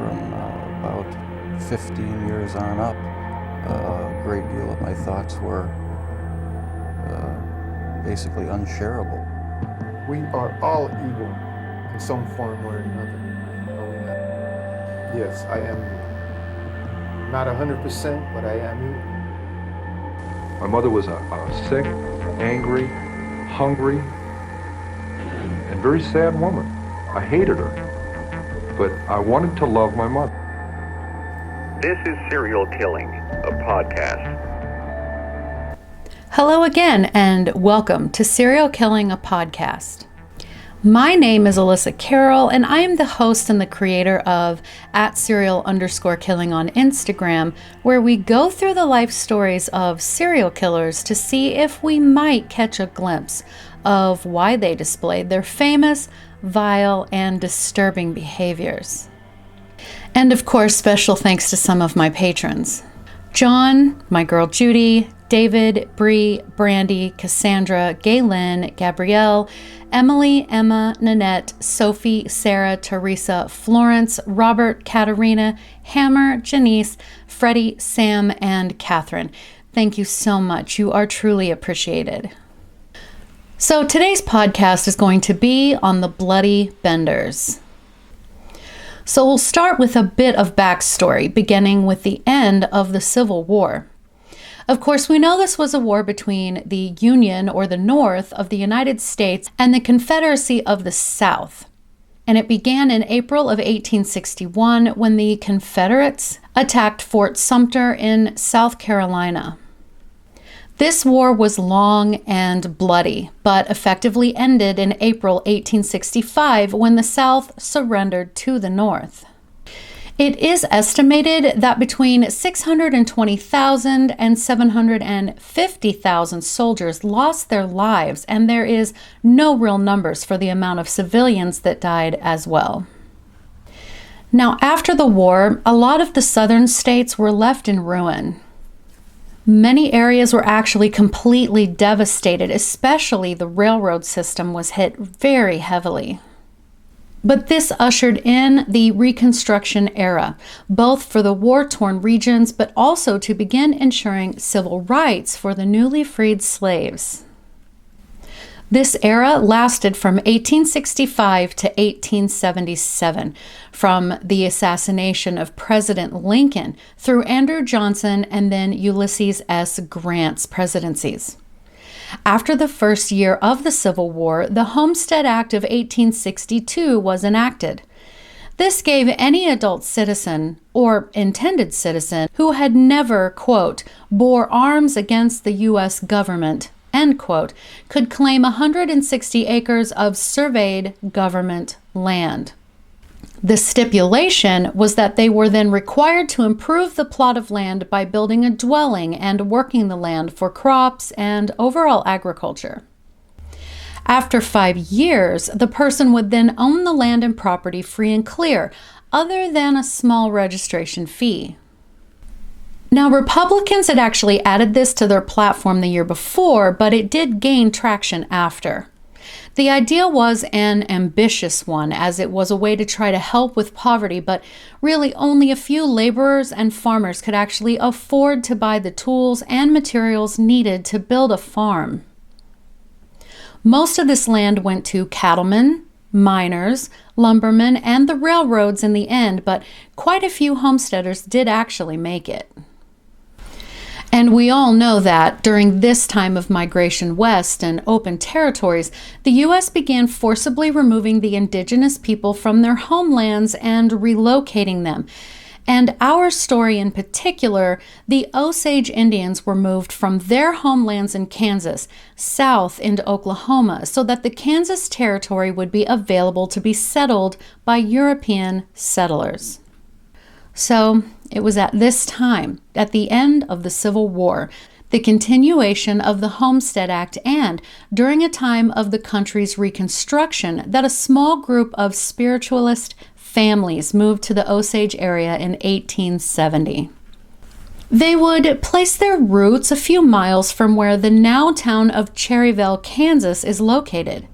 from about 15 years on up, a great deal of my thoughts were basically unshareable. We are all evil in some form or another. Yes, I am not 100%, but I am evil. My mother was sick, angry, hungry, and very sad woman. I hated her, but I wanted to love my mother. This is Serial Killing, a podcast. Hello again, and welcome to Serial Killing, a podcast. My name is Alyssa Carroll, and I am the host and the creator of @serial_killing on Instagram, where we go through the life stories of serial killers to see if we might catch a glimpse of why they displayed their famous, vile, and disturbing behaviors. And of course, special thanks to some of my patrons. John, my girl Judy, David, Bree, Brandy, Cassandra, Gaylin, Gabrielle, Emily, Emma, Nanette, Sophie, Sarah, Teresa, Florence, Robert, Katerina, Hammer, Janice, Freddie, Sam, and Catherine. Thank you so much. You are truly appreciated. So today's podcast is going to be on the Bloody Benders. So we'll start with a bit of backstory, beginning with the end of the Civil War. Of course, we know this was a war between the Union, or the North, of the United States and the Confederacy of the South. And it began in April of 1861 when the Confederates attacked Fort Sumter in South Carolina. This war was long and bloody, but effectively ended in April 1865 when the South surrendered to the North. It is estimated that between 620,000 and 750,000 soldiers lost their lives, and there is no real numbers for the amount of civilians that died as well. Now, after the war, a lot of the southern states were left in ruin. Many areas were actually completely devastated, especially the railroad system was hit very heavily. But this ushered in the Reconstruction era, both for the war-torn regions, but also to begin ensuring civil rights for the newly freed slaves. This era lasted from 1865 to 1877, from the assassination of President Lincoln through Andrew Johnson and then Ulysses S. Grant's presidencies. After the first year of the Civil War, the Homestead Act of 1862 was enacted. This gave any adult citizen, or intended citizen, who had never, quote, bore arms against the U.S. government, end quote, could claim 160 acres of surveyed government land. The stipulation was that they were then required to improve the plot of land by building a dwelling and working the land for crops and overall agriculture. After 5 years, the person would then own the land and property free and clear, other than a small registration fee. Now, Republicans had actually added this to their platform the year before, but it did gain traction after. The idea was an ambitious one, as it was a way to try to help with poverty, but really only a few laborers and farmers could actually afford to buy the tools and materials needed to build a farm. Most of this land went to cattlemen, miners, lumbermen, and the railroads in the end, but quite a few homesteaders did actually make it. And we all know that during this time of migration west and open territories, the U.S. began forcibly removing the indigenous people from their homelands and relocating them. And our story in particular, the Osage Indians were moved from their homelands in Kansas south into Oklahoma so that the Kansas Territory would be available to be settled by European settlers. So it was at this time, at the end of the Civil War, the continuation of the Homestead Act, and during a time of the country's Reconstruction, that a small group of spiritualist families moved to the Osage area in 1870. They would place their roots a few miles from where the now town of Cherryville, Kansas is located.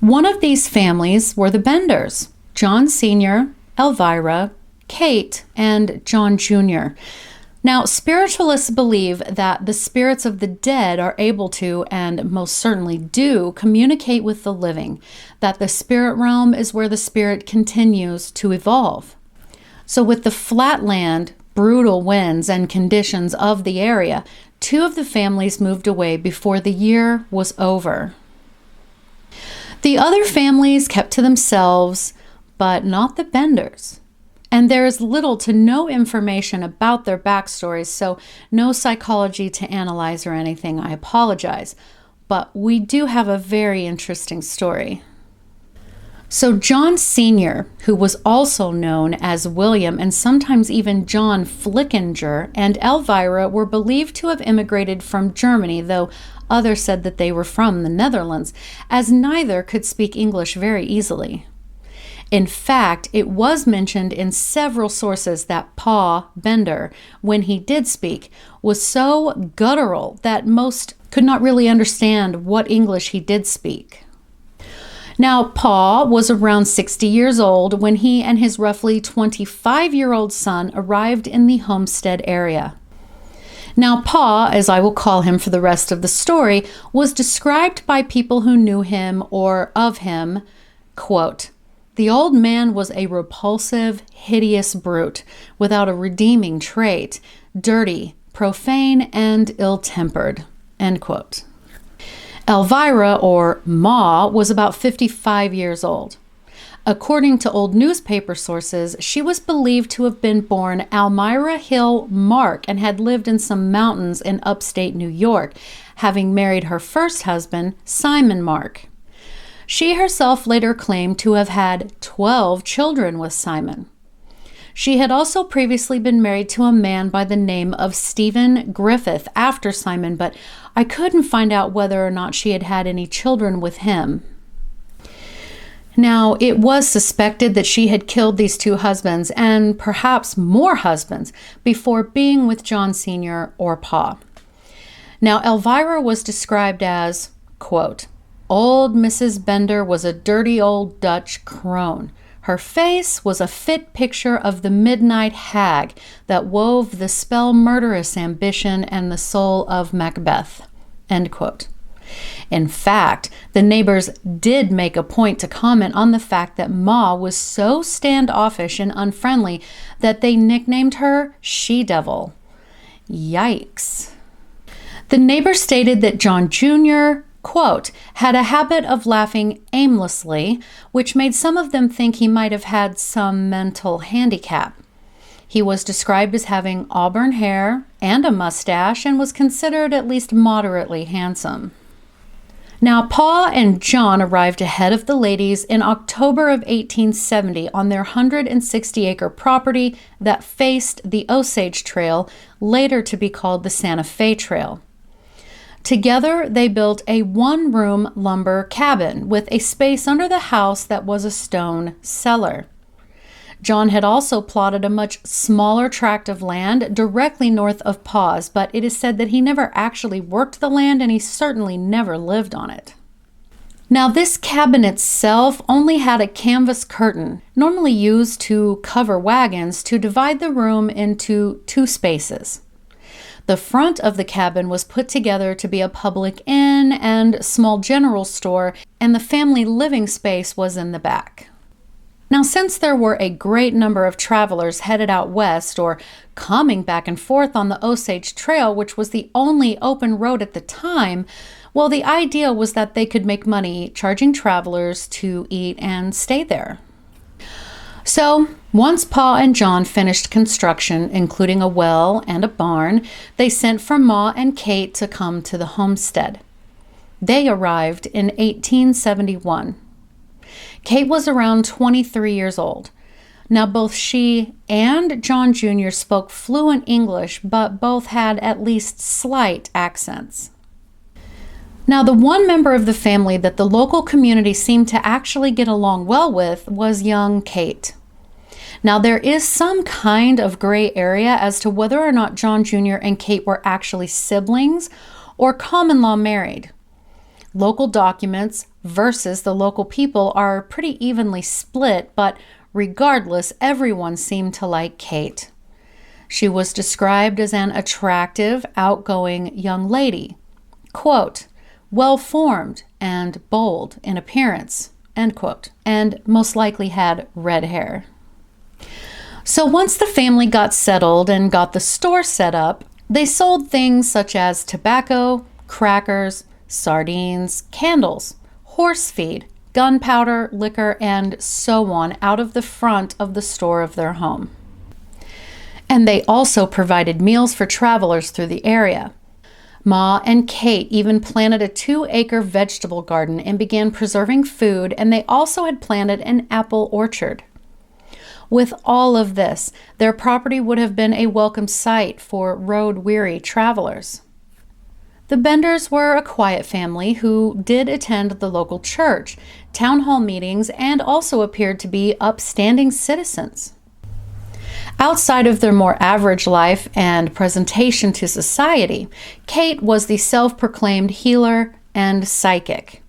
One of these families were the Benders, John Sr., Elvira, Kate and John Jr. Now, spiritualists believe that the spirits of the dead are able to, and most certainly do, communicate with the living, that the spirit realm is where the spirit continues to evolve. So with the flat land, brutal winds, and conditions of the area, two of the families moved away before the year was over. The other families kept to themselves, but not the Benders. And there is little to no information about their backstories, so no psychology to analyze or anything. I apologize. But we do have a very interesting story. So John Sr., who was also known as William and sometimes even John Flickinger, and Elvira were believed to have immigrated from Germany, though others said that they were from the Netherlands, as neither could speak English very easily. In fact, it was mentioned in several sources that Pa Bender, when he did speak, was so guttural that most could not really understand what English he did speak. Now, Pa was around 60 years old when he and his roughly 25-year-old son arrived in the Homestead area. Now, Pa, as I will call him for the rest of the story, was described by people who knew him or of him, quote, "The old man was a repulsive, hideous brute, without a redeeming trait, dirty, profane, and ill-tempered," end quote. Elvira, or Ma, was about 55 years old. According to old newspaper sources, she was believed to have been born Almira Hill Mark and had lived in some mountains in upstate New York, having married her first husband, Simon Mark. She herself later claimed to have had 12 children with Simon. She had also previously been married to a man by the name of Stephen Griffith after Simon, but I couldn't find out whether or not she had had any children with him. Now, it was suspected that she had killed these two husbands, and perhaps more husbands, before being with John Sr. or Pa. Now, Elvira was described as, quote, "Old Mrs. Bender was a dirty old Dutch crone. Her face was a fit picture of the midnight hag that wove the spell murderous ambition and the soul of Macbeth," end quote. In fact, the neighbors did make a point to comment on the fact that Ma was so standoffish and unfriendly that they nicknamed her She-Devil. Yikes. The neighbor stated that John Jr., quote, "had a habit of laughing aimlessly, which made some of them think he might have had some mental handicap. He was described as having auburn hair and a mustache and was considered at least moderately handsome." Now, Pa and John arrived ahead of the ladies in October of 1870 on their 160-acre property that faced the Osage Trail, later to be called the Santa Fe Trail. Together, they built a one-room lumber cabin with a space under the house that was a stone cellar. John had also plotted a much smaller tract of land directly north of Pa's, but it is said that he never actually worked the land and he certainly never lived on it. Now, this cabin itself only had a canvas curtain, normally used to cover wagons, to divide the room into two spaces. The front of the cabin was put together to be a public inn and small general store, and the family living space was in the back. Now, since there were a great number of travelers headed out west or coming back and forth on the Osage Trail, which was the only open road at the time, well, the idea was that they could make money charging travelers to eat and stay there. So, once Pa and John finished construction, including a well and a barn, they sent for Ma and Kate to come to the homestead. They arrived in 1871. Kate was around 23 years old. Now, both she and John Jr. spoke fluent English, but both had at least slight accents. Now, the one member of the family that the local community seemed to actually get along well with was young Kate. Now, there is some kind of gray area as to whether or not John Jr. and Kate were actually siblings or common law married. Local documents versus the local people are pretty evenly split, but Regardless, everyone seemed to like Kate. She was described as an attractive, outgoing young lady, quote, well-formed and bold in appearance, end quote, and most likely had red hair. So once the family got settled and got the store set up, they sold things such as tobacco, crackers, sardines, candles, horse feed, gunpowder, liquor, and so on out of the front of the store of their home. And they also provided meals for travelers through the area. Ma and Kate even planted a 2-acre vegetable garden and began preserving food, and they also had planted an apple orchard. With all of this, their property would have been a welcome sight for road-weary travelers. The Benders were a quiet family who did attend the local church, town hall meetings, and also appeared to be upstanding citizens. Outside of their more average life and presentation to society, Kate was the self-proclaimed healer and psychic.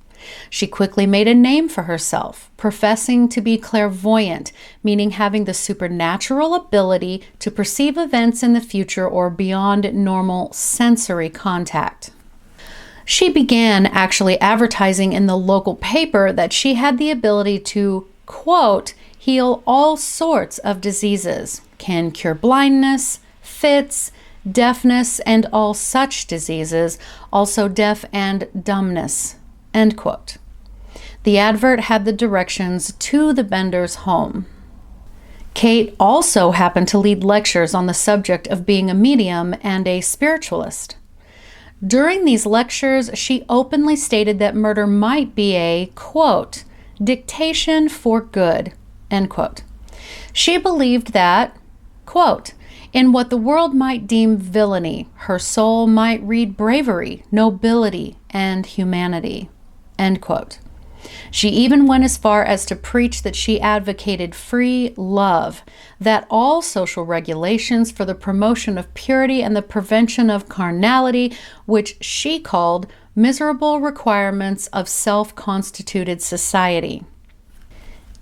She quickly made a name for herself, professing to be clairvoyant, meaning having the supernatural ability to perceive events in the future or beyond normal sensory contact. She began actually advertising in the local paper that she had the ability to, quote, heal all sorts of diseases, can cure blindness, fits, deafness, and all such diseases, also deaf and dumbness, end quote. The advert had the directions to the Benders' home. Kate also happened to lead lectures on the subject of being a medium and a spiritualist. During these lectures, she openly stated that murder might be a, quote, dictation for good, end quote. She believed that, quote, in what the world might deem villainy, her soul might read bravery, nobility, and humanity, end quote. She even went as far as to preach that she advocated free love, that all social regulations for the promotion of purity and the prevention of carnality, which she called miserable requirements of self-constituted society.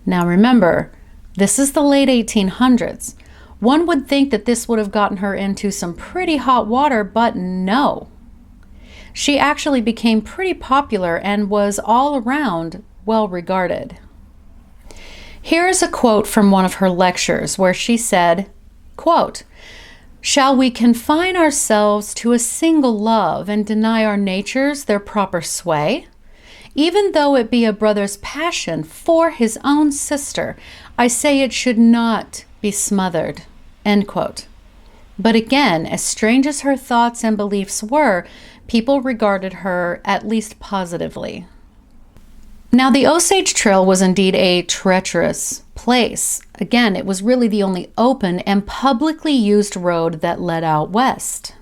Now remember, this is the late 1800s. One would think that this would have gotten her into some pretty hot water, but no. She actually became pretty popular and was all around well regarded. Here is a quote from one of her lectures where she said, quote, shall we confine ourselves to a single love and deny our natures their proper sway? Even though it be a brother's passion for his own sister, I say it should not be smothered, end quote. But again, as strange as her thoughts and beliefs were, people regarded her at least positively. Now, the Osage Trail was indeed a treacherous place. Again, it was really the only open and publicly used road that led out west.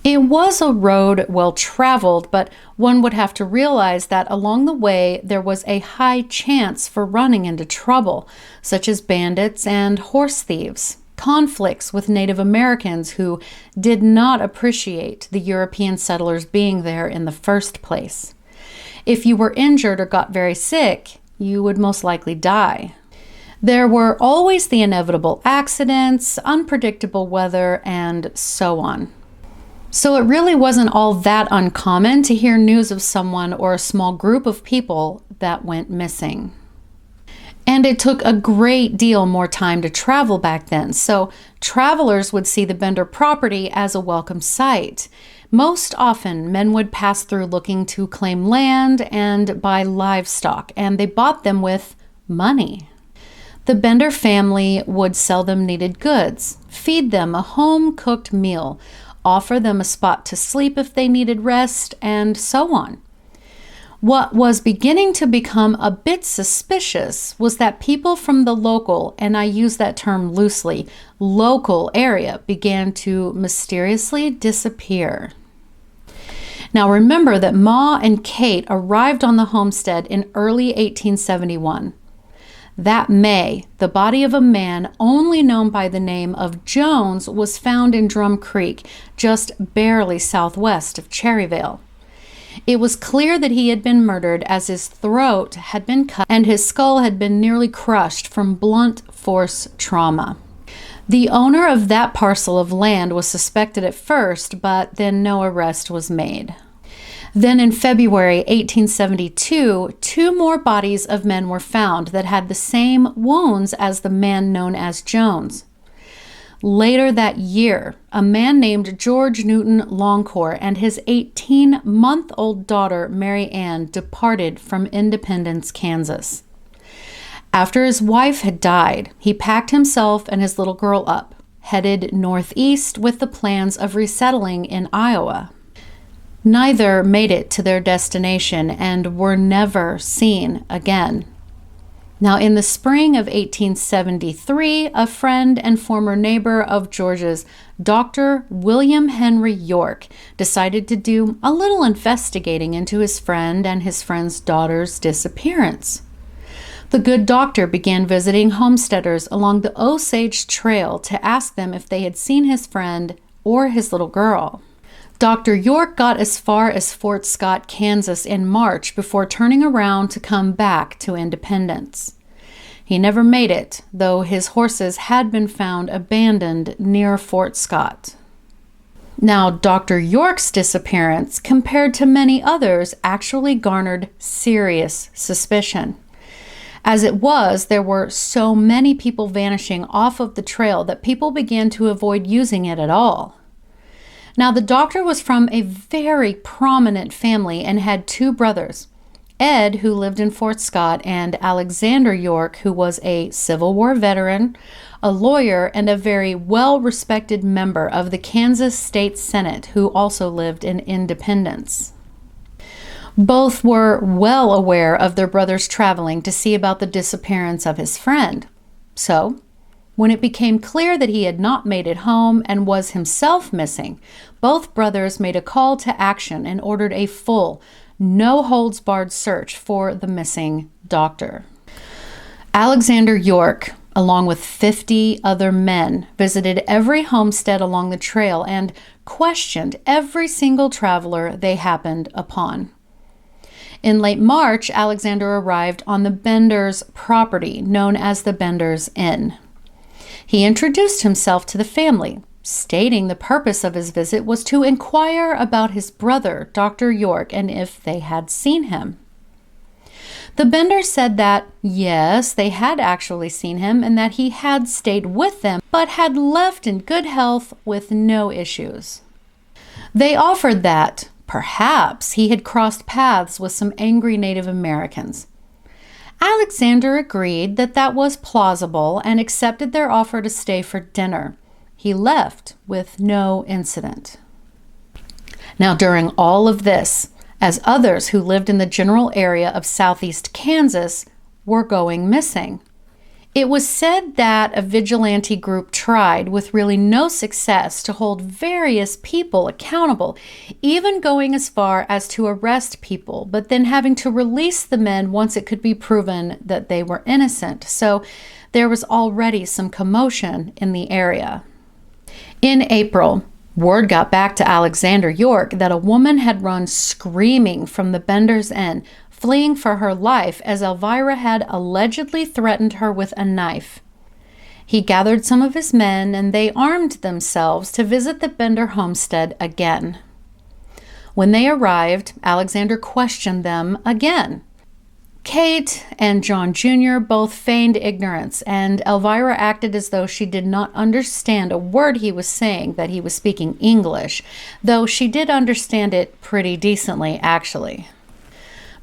It was a road well traveled, but one would have to realize that along the way there was a high chance for running into trouble, such as bandits and horse thieves, conflicts with Native Americans who did not appreciate the European settlers being there in the first place. If you were injured or got very sick, you would most likely die. There were always the inevitable accidents, unpredictable weather, and so on. So it really wasn't all that uncommon to hear news of someone or a small group of people that went missing. And it took a great deal more time to travel back then, so travelers would see the Bender property as a welcome sight. Most often, men would pass through looking to claim land and buy livestock, and they bought them with money. The Bender family would sell them needed goods, feed them a home-cooked meal, offer them a spot to sleep if they needed rest, and so on. What was beginning to become a bit suspicious was that people from the local, and I use that term loosely, local area began to mysteriously disappear. Now remember that Ma and Kate arrived on the homestead in early 1871. That May, the body of a man only known by the name of Jones was found in Drum Creek, just barely southwest of Cherryvale. It was clear that he had been murdered, as his throat had been cut and his skull had been nearly crushed from blunt force trauma. The owner of that parcel of land was suspected at first, but then no arrest was made. Then in February 1872, 2 more bodies of men were found that had the same wounds as the man known as Jones. Later that year, a man named George Newton Longcore and his 18-month-old daughter, Mary Ann, departed from Independence, Kansas. After his wife had died, he packed himself and his little girl up, headed northeast with the plans of resettling in Iowa. Neither made it to their destination and were never seen again. Now, in the spring of 1873, a friend and former neighbor of George's, Dr. William Henry York, decided to do a little investigating into his friend and his friend's daughter's disappearance. The good doctor began visiting homesteaders along the Osage Trail to ask them if they had seen his friend or his little girl. Dr. York got as far as Fort Scott, Kansas in March before turning around to come back to Independence. He never made it, though his horses had been found abandoned near Fort Scott. Now, Dr. York's disappearance, compared to many others, actually garnered serious suspicion. As it was, there were so many people vanishing off of the trail that people began to avoid using it at all. Now, the doctor was from a very prominent family and had 2 brothers, Ed, who lived in Fort Scott, and Alexander York, who was a Civil War veteran, a lawyer, and a very well-respected member of the Kansas State Senate, who also lived in Independence. Both were well aware of their brother's traveling to see about the disappearance of his friend. So, when it became clear that he had not made it home and was himself missing, both brothers made a call to action and ordered a full, no-holds-barred search for the missing doctor. Alexander York, along with 50 other men, visited every homestead along the trail and questioned every single traveler they happened upon. In late March, Alexander arrived on the Benders' property, known as the Benders Inn. He introduced himself to the family, stating the purpose of his visit was to inquire about his brother, Dr. York, and if they had seen him. The Benders said that, yes, they had actually seen him and that he had stayed with them, but had left in good health with no issues. They offered that, perhaps, he had crossed paths with some angry Native Americans. Alexander agreed that that was plausible and accepted their offer to stay for dinner. He left with no incident. Now, during all of this, as others who lived in the general area of southeast Kansas were going missing, it was said that a vigilante group tried, with really no success, to hold various people accountable, even going as far as to arrest people, but then having to release the men once it could be proven that they were innocent. So there was already some commotion in the area. In April, word got back to Alexander York that a woman had run screaming from the Benders Inn, fleeing for her life as Elvira had allegedly threatened her with a knife. He gathered some of his men and they armed themselves to visit the Bender homestead again. When they arrived, Alexander questioned them again. Kate and John Jr. both feigned ignorance, and Elvira acted as though she did not understand a word he was saying, that he was speaking English, though she did understand it pretty decently, actually.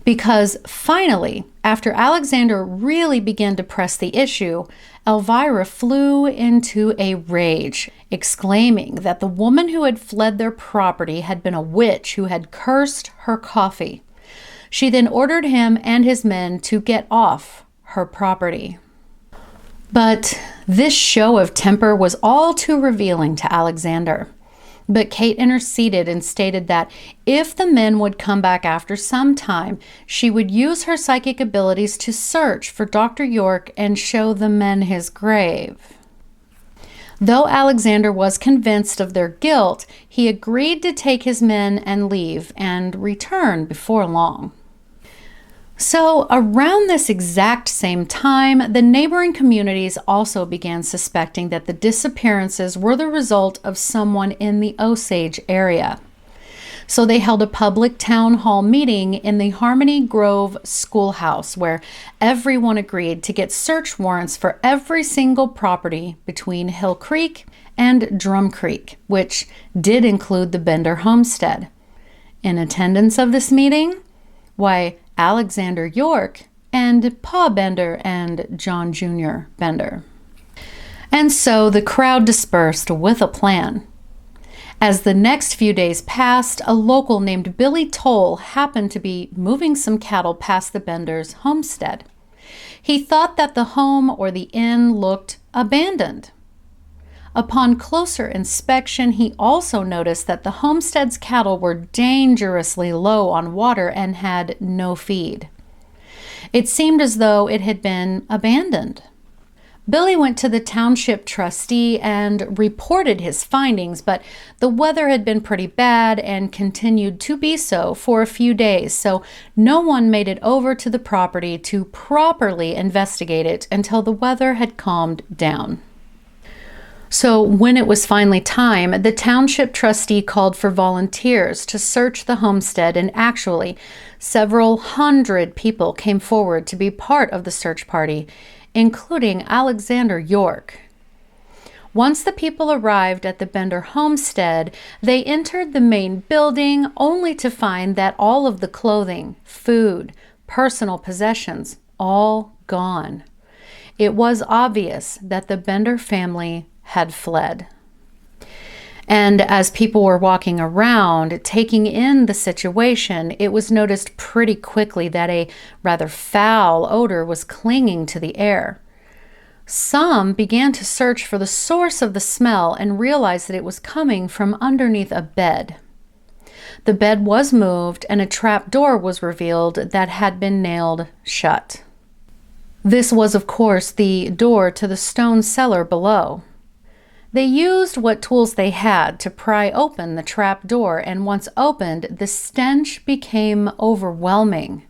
Because finally, after Alexander really began to press the issue, Elvira flew into a rage, exclaiming that the woman who had fled their property had been a witch who had cursed her coffee. She then ordered him and his men to get off her property. But this show of temper was all too revealing to Alexander. But Kate interceded and stated that if the men would come back after some time, she would use her psychic abilities to search for Dr. York and show the men his grave. Though Alexander was convinced of their guilt, he agreed to take his men and leave and return before long. So, around this exact same time, the neighboring communities also began suspecting that the disappearances were the result of someone in the Osage area. So they held a public town hall meeting in the Harmony Grove schoolhouse where everyone agreed to get search warrants for every single property between Hill Creek and Drum Creek, which did include the Bender homestead. In attendance of this meeting, why, Alexander York and Pa Bender and John Jr. Bender. And so the crowd dispersed with a plan. As the next few days passed, a local named Billy Toll happened to be moving some cattle past the Benders' homestead. He thought that the home or the inn looked abandoned. Upon closer inspection, he also noticed that the homestead's cattle were dangerously low on water and had no feed. It seemed as though it had been abandoned. Billy went to the township trustee and reported his findings, but the weather had been pretty bad and continued to be so for a few days, so no one made it over to the property to properly investigate it until the weather had calmed down. So when it was finally time, the township trustee called for volunteers to search the homestead, and actually several hundred people came forward to be part of the search party, including Alexander York. Once the people arrived at the Bender homestead, they entered the main building only to find that all of the clothing, food, personal possessions, all gone. It was obvious that the Bender family had fled. And as people were walking around, taking in the situation, it was noticed pretty quickly that a rather foul odor was clinging to the air. Some began to search for the source of the smell and realized that it was coming from underneath a bed. The bed was moved and a trap door was revealed that had been nailed shut. This was, of course, the door to the stone cellar below. They used what tools they had to pry open the trap door, and once opened, the stench became overwhelming.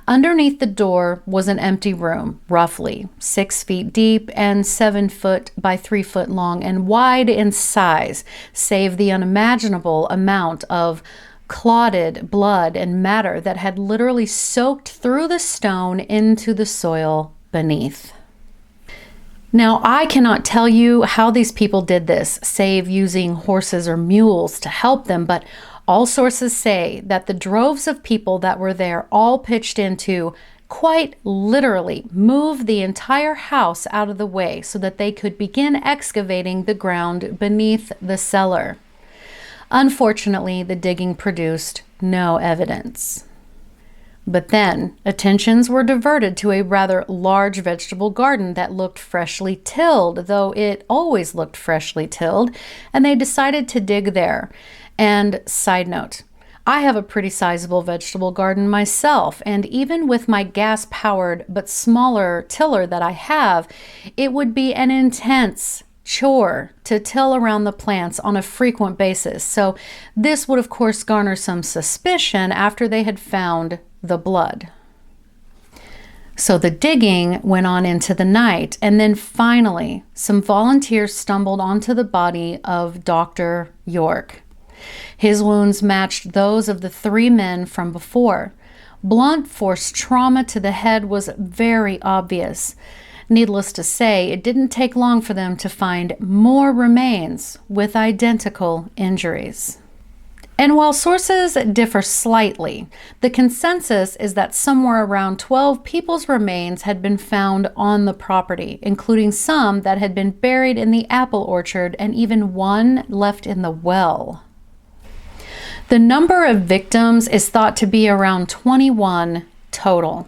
Underneath the door was an empty room, roughly 6 feet deep and 7 foot by 3 foot long and wide in size, save the unimaginable amount of clotted blood and matter that had literally soaked through the stone into the soil beneath. Now, I cannot tell you how these people did this, save using horses or mules to help them, but all sources say that the droves of people that were there all pitched in to, quite literally, move the entire house out of the way so that they could begin excavating the ground beneath the cellar. Unfortunately, the digging produced no evidence. But then, attentions were diverted to a rather large vegetable garden that looked freshly tilled, though it always looked freshly tilled, and they decided to dig there. And side note, I have a pretty sizable vegetable garden myself, and even with my gas-powered but smaller tiller that I have, it would be an intense chore to till around the plants on a frequent basis. So this would of course garner some suspicion after they had found the blood. So the digging went on into the night, and then finally some volunteers stumbled onto the body of Dr. York. His wounds matched those of the 3 men from before. Blunt force trauma to the head was very obvious. Needless to say, it didn't take long for them to find more remains with identical injuries. And while sources differ slightly, the consensus is that somewhere around 12 people's remains had been found on the property, including some that had been buried in the apple orchard and even one left in the well. The number of victims is thought to be around 21 total.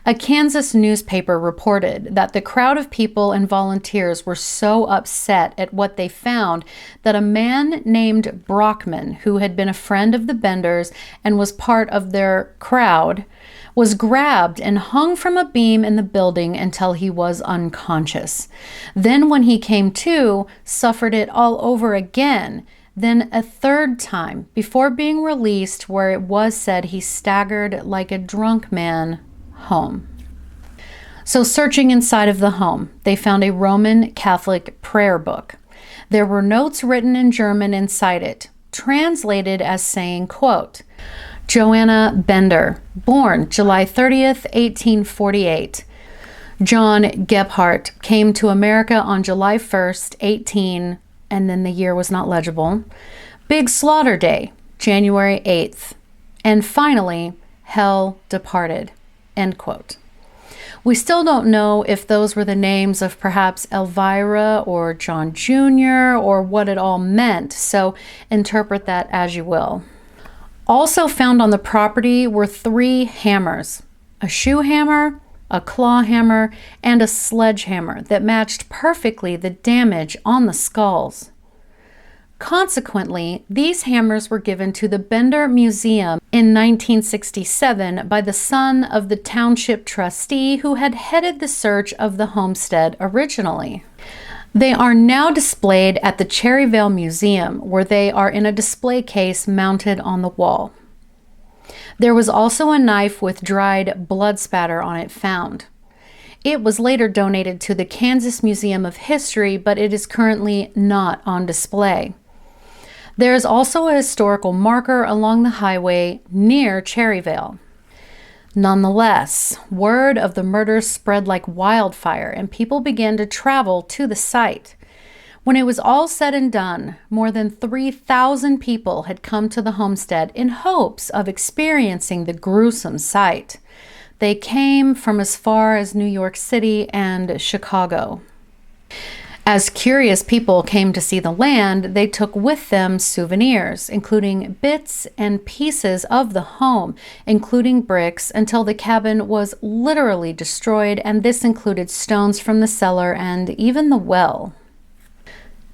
A Kansas newspaper reported that the crowd of people and volunteers were so upset at what they found that a man named Brockman, who had been a friend of the Benders and was part of their crowd, was grabbed and hung from a beam in the building until he was unconscious. Then when he came to, suffered it all over again, then a third time before being released, where it was said he staggered like a drunk man home. So searching inside of the home, they found a Roman Catholic prayer book. There were notes written in German inside it, translated as saying, quote, Joanna Bender, born July 30th, 1848. John Gebhardt came to America on July 1st, and then the year was not legible. Big Slaughter Day, January 8th. And finally, hell departed, end quote. We still don't know if those were the names of perhaps Elvira or John Jr. or what it all meant, so interpret that as you will. Also found on the property were 3 hammers, a shoe hammer, a claw hammer, and a sledgehammer that matched perfectly the damage on the skulls. Consequently, these hammers were given to the Bender Museum in 1967 by the son of the township trustee who had headed the search of the homestead originally. They are now displayed at the Cherryvale Museum, where they are in a display case mounted on the wall. There was also a knife with dried blood spatter on it found. It was later donated to the Kansas Museum of History, but it is currently not on display. There is also a historical marker along the highway near Cherryvale. Nonetheless, word of the murders spread like wildfire, and people began to travel to the site. When it was all said and done, more than 3,000 people had come to the homestead in hopes of experiencing the gruesome sight. They came from as far as New York City and Chicago. As curious people came to see the land, they took with them souvenirs, including bits and pieces of the home, including bricks, until the cabin was literally destroyed, and this included stones from the cellar and even the well.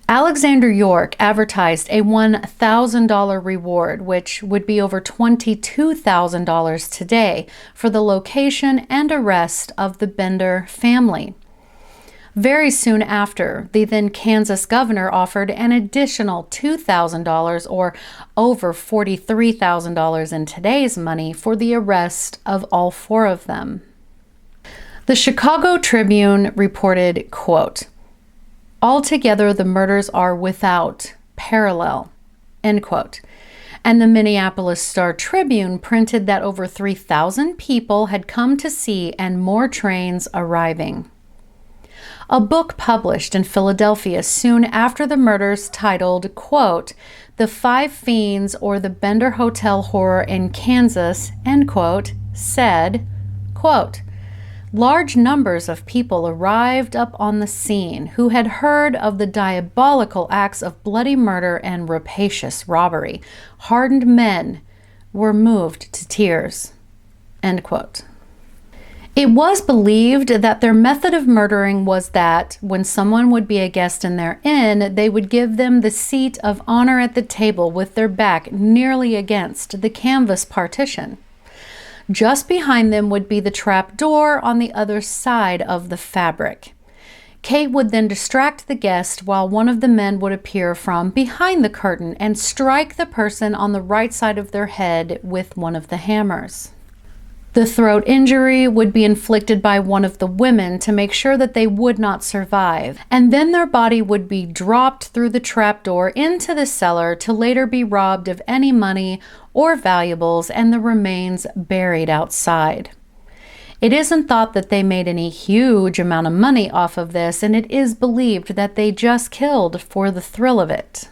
Alexander York advertised a $1,000 reward, which would be over $22,000 today, for the location and arrest of the Bender family. Very soon after, the then Kansas governor offered an additional $2,000, or over $43,000 in today's money, for the arrest of all 4 of them. The Chicago Tribune reported, quote, altogether the murders are without parallel, end quote. And the Minneapolis Star-Tribune printed that over 3,000 people had come to see and more trains arriving. A book published in Philadelphia soon after the murders titled, quote, The 5 Fiends or the Bender Hotel Horror in Kansas, end quote, said, quote, large numbers of people arrived up on the scene who had heard of the diabolical acts of bloody murder and rapacious robbery. Hardened men were moved to tears, end quote. It was believed that their method of murdering was that when someone would be a guest in their inn, they would give them the seat of honor at the table with their back nearly against the canvas partition. Just behind them would be the trap door on the other side of the fabric. Kate would then distract the guest while one of the men would appear from behind the curtain and strike the person on the right side of their head with one of the hammers. The throat injury would be inflicted by one of the women to make sure that they would not survive, and then their body would be dropped through the trapdoor into the cellar to later be robbed of any money or valuables and the remains buried outside. It isn't thought that they made any huge amount of money off of this, and it is believed that they just killed for the thrill of it.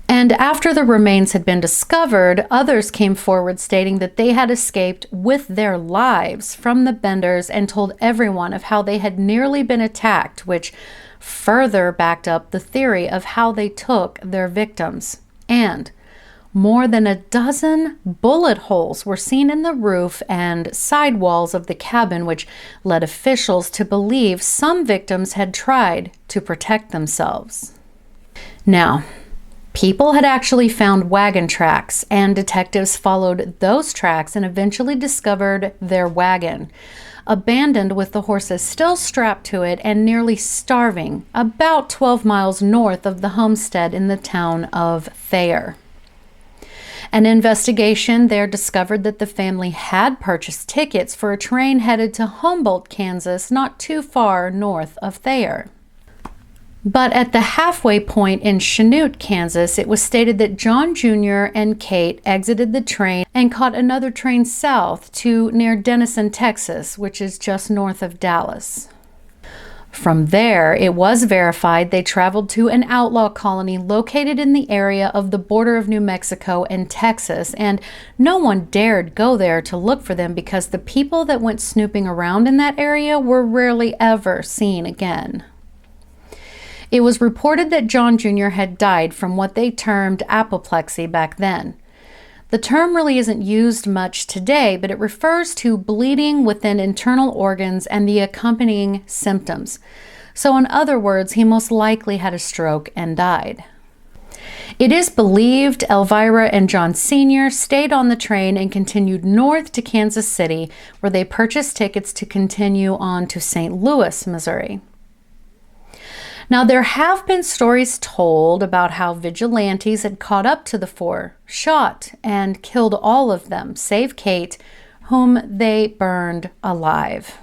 And after the remains had been discovered, others came forward stating that they had escaped with their lives from the Benders and told everyone of how they had nearly been attacked, which further backed up the theory of how they took their victims. And more than a dozen bullet holes were seen in the roof and side walls of the cabin, which led officials to believe some victims had tried to protect themselves. Now, People had actually found wagon tracks, and detectives followed those tracks and eventually discovered their wagon, abandoned with the horses still strapped to it and nearly starving, about 12 miles north of the homestead in the town of Thayer. An investigation there discovered that the family had purchased tickets for a train headed to Humboldt, Kansas, not too far north of Thayer. But at the halfway point in Chanute, Kansas, it was stated that John Jr. and Kate exited the train and caught another train south to near Denison, Texas, which is just north of Dallas. From there, it was verified they traveled to an outlaw colony located in the area of the border of New Mexico and Texas, and no one dared go there to look for them because the people that went snooping around in that area were rarely ever seen again. It was reported that John Jr. had died from what they termed apoplexy back then. The term really isn't used much today, but it refers to bleeding within internal organs and the accompanying symptoms. So in other words, he most likely had a stroke and died. It is believed Elvira and John Sr. stayed on the train and continued north to Kansas City, where they purchased tickets to continue on to St. Louis, Missouri. Now, there have been stories told about how vigilantes had caught up to the four, shot, and killed all of them, save Kate, whom they burned alive.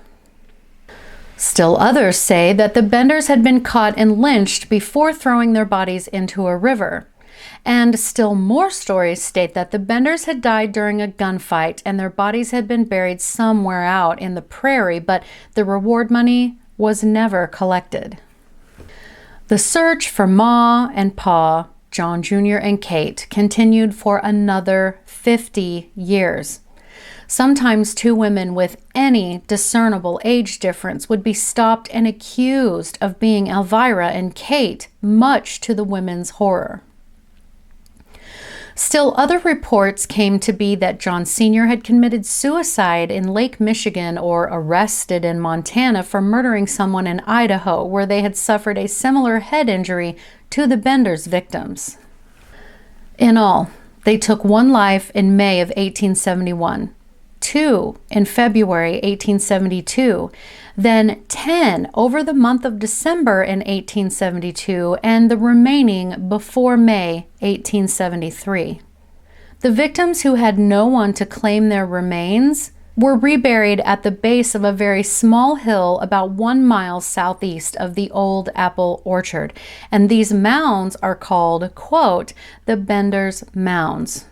Still others say that the Benders had been caught and lynched before throwing their bodies into a river. And still more stories state that the Benders had died during a gunfight and their bodies had been buried somewhere out in the prairie, but the reward money was never collected. The search for Ma and Pa, John Jr. and Kate, continued for another 50 years. Sometimes two women with any discernible age difference would be stopped and accused of being Elvira and Kate, much to the women's horror. Still, other reports came to be that John Sr. had committed suicide in Lake Michigan or arrested in Montana for murdering someone in Idaho, where they had suffered a similar head injury to the Benders' victims. In all, they took one life in May of 1871, 2 in February 1872, then 10 over the month of December in 1872, and the remaining before May 1873. The victims, who had no one to claim their remains, were reburied at the base of a very small hill about 1 mile southeast of the old apple orchard, and these mounds are called, quote, the Benders' Mounds.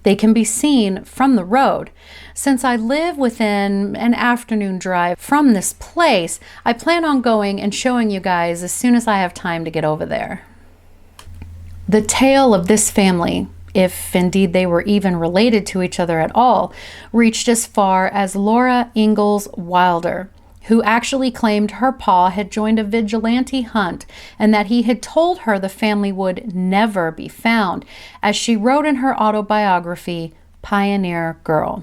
They can be seen from the road. Since I live within an afternoon drive from this place, I plan on going and showing you guys as soon as I have time to get over there. The tale of this family, if indeed they were even related to each other at all, reached as far as Laura Ingalls Wilder, who actually claimed her pa had joined a vigilante hunt and that he had told her the family would never be found, as she wrote in her autobiography, Pioneer Girl.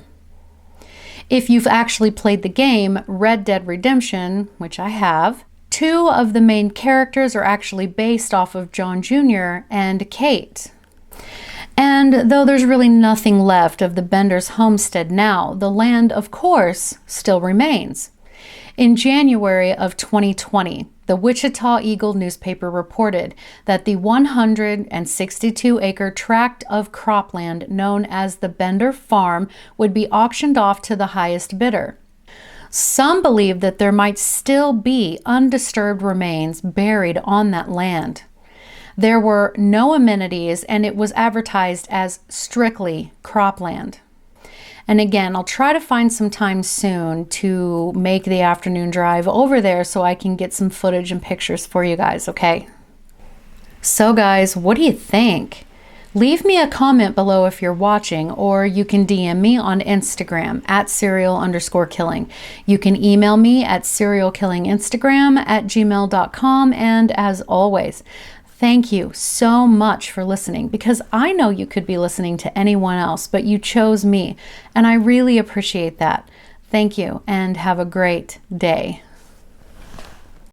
If you've actually played the game Red Dead Redemption, which I have, 2 of the main characters are actually based off of John Jr. and Kate. And though there's really nothing left of the Benders' homestead now, the land, of course, still remains. In January of 2020, the Wichita Eagle newspaper reported that the 162-acre tract of cropland known as the Bender Farm would be auctioned off to the highest bidder. Some believe that there might still be undisturbed remains buried on that land. There were no amenities, and it was advertised as strictly cropland. And again, I'll try to find some time soon to make the afternoon drive over there so I can get some footage and pictures for you guys, okay? So guys, what do you think? Leave me a comment below if you're watching, or you can DM me on Instagram at serial_killing. You can email me at serialkillinginstagram@gmail.com, and as always, thank you so much for listening, because I know you could be listening to anyone else, but you chose me, and I really appreciate that. Thank you, and have a great day.